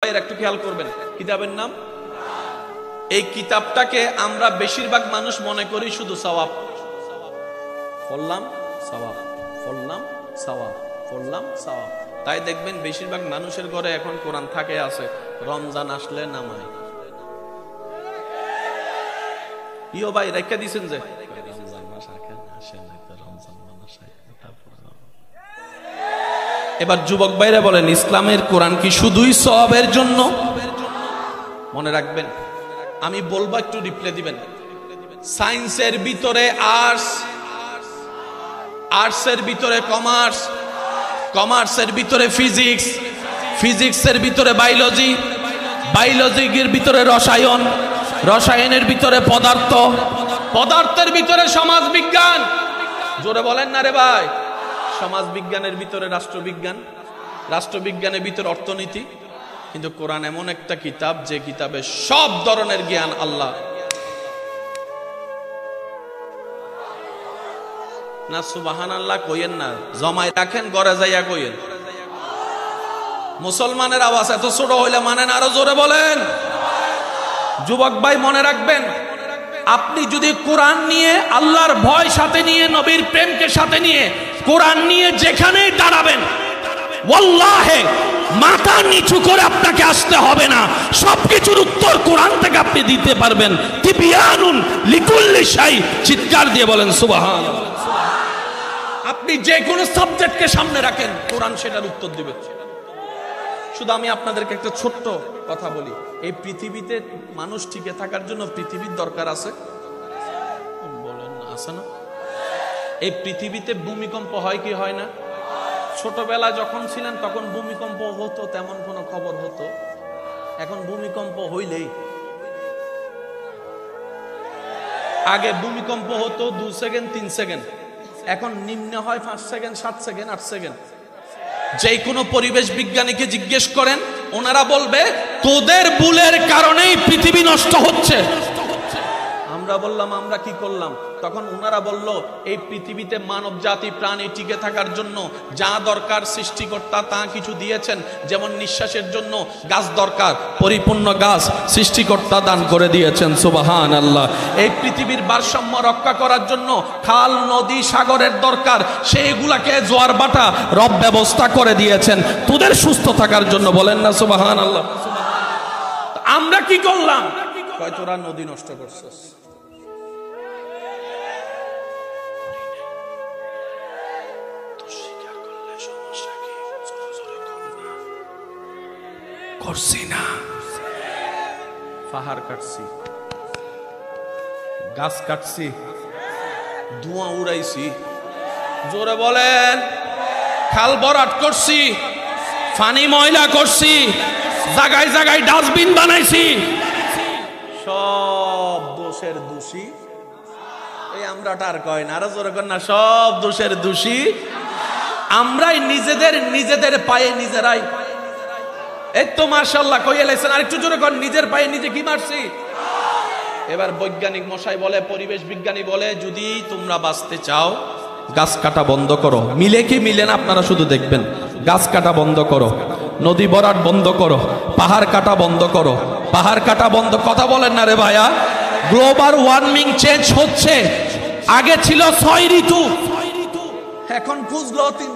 ভাইয়ের একটু খেয়াল করবেন, কিতাবের নাম, এই কিতাবটাকে আমরা বেশিরভাগ মানুষ মনে করি শুধু সওয়াব, পড়লাম সওয়াব, পড়লাম সওয়াব, পড়লাম সওয়াব। তাই দেখবেন বেশিরভাগ মানুষের ঘরে এখন কোরআন থাকে আছে, রমজান আসলে নামায়। ইও ভাই রেখে দিছেন যে রমজান মাস আসে না, রমজান মাস। এবার যুবক ভাইরা বলেন, ইসলামের কোরআন কি শুধুই সওয়াবের জন্য? মনে রাখবেন, আমি বলবো একটু রিপ্লাই দিবেন। সায়েন্সের ভিতরে আর্টস, আর্টসের ভিতরে কমার্স, কমার্সের ভিতরে ফিজিক্স, ফিজিক্সের ভিতরে বায়োলজি, বায়োলজির ভিতরে রসায়ন, রসায়নের ভিতরে পদার্থ, পদার্থের ভিতরে সমাজ বিজ্ঞান। জোরে বলেন না রে ভাই। সমাজ বিজ্ঞানের ভিতরে রাষ্ট্রবিজ্ঞান, রাষ্ট্রবিজ্ঞানের ভিতরে অর্থনীতি। কিন্তু কোরআন এমন একটা কিতাব যে কিতাবে সব ধরনের জ্ঞান আল্লাহ। না সুবহানাল্লাহ কইেন না, জমায় রাখেন, ঘরে যাইয়া কইেন। মুসলমানের আওয়াজ এত ছোট হইলে মানেন, আরো জোরে বলেন। যুবক ভাই মনে রাখবেন, আপনি যদি কোরআন নিয়ে, আল্লাহর ভয় সাথে নিয়ে, নবীর প্রেমকে সাথে নিয়ে কোরআন নিয়ে যেখানেই দাঁড়াবেন, ওয়াল্লাহি মাথা নিচু করে আপনাকে আসতে হবে না, সবকিছুর উত্তর কোরআন থেকে আপনি দিতে পারবেন। তিবিয়ানুন লিকুল্লি শাই, চিৎকার দিয়ে বলেন সুবহানাল্লাহ। আপনি যে কোনো সাবজেক্টকে সামনে রাখেন, কোরআন সেটার উত্তর দিবে। শুধু আমি আপনাদেরকে একটা ছোট্ট কথা বলি, এই পৃথিবীতে মানুষ টিকে থাকার জন্য পৃথিবীর দরকার আছে, বলেন আছে না? এই পৃথিবীতে ভূমিকম্প হয় কি হয় না? ছোটবেলা যখন ছিলেন তখন ভূমিকম্প হতো, তেমন কোনো খবর হতো? এখন ভূমিকম্প হইলেই, আগে ভূমিকম্প হতো 2 সেকেন্ড 3 সেকেন্ড, এখন নিম্ন হয় 5 সেকেন্ড 7 সেকেন্ড 8 সেকেন্ড। যে কোনো পরিবেশ বিজ্ঞানীকে জিজ্ঞেস করেন, ওনারা বলবে তোদের ভুলের কারণেই পৃথিবী নষ্ট হচ্ছে। আমরা বললাম আমরা কি করলাম? তখন ওনারা বলল এই পৃথিবীতে মানব জাতি প্রাণী টিকে থাকার জন্য যা দরকার সৃষ্টিকর্তা তা কিছু দিয়েছেন। যেমন নিঃশ্বাসের জন্য গাছ দরকার, পরিপূর্ণ গাছ সৃষ্টিকর্তা দান করে দিয়েছেন, সুবহানাল্লাহ। এই পৃথিবীর ভারসাম্য রক্ষা করার জন্য খাল নদী সাগরের দরকার, সেইগুলাকে জোয়ার বাটা রব ব্যবস্থা করে দিয়েছেন তোদের সুস্থ থাকার জন্য, বলেন না সুবহানাল্লাহ। আমরা কি করলাম? কয় তোরা নদী নষ্ট করছিস। করছি না, পাহাড় কাটছি, গাছ কাটছি, ধোঁয়া উড়াইছি, জোরে বলেন, খাল ভরাট করছি, পানি ময়লা করছি, জায়গায় জায়গায় ডাস্টবিন বানাইছি। সব দোষের দোষী এই আমরা, টার কয় না, আরো জোরে কর না, সব দোষের দোষী আমরাই, নিজেদের পায়ে নিজেরাই। এই তো মাশাআল্লাহ কইয়া লাইছেন, আরেকটু জোরে কর, নিজের পায়ে নিজে কি মারছি। এবার বৈজ্ঞানিক মশাই বলে, পরিবেশ বিজ্ঞানী বলে, যদি তোমরা বাঁচতে চাও গাছ কাটা বন্ধ করো। মিলে কি মিলে না আপনারা শুধু দেখবেন। গাছ কাটা বন্ধ করো, নদী ভরাট বন্ধ করো, পাহাড় কাটা বন্ধ করো, পাহাড় কাটা বন্ধ। কথা বলেন না রে ভাইয়া। গ্লোবাল ওয়ার্মিং চেঞ্জ হচ্ছে, আগে ছিল 6 ঋতু, এখন খুঁজলো 3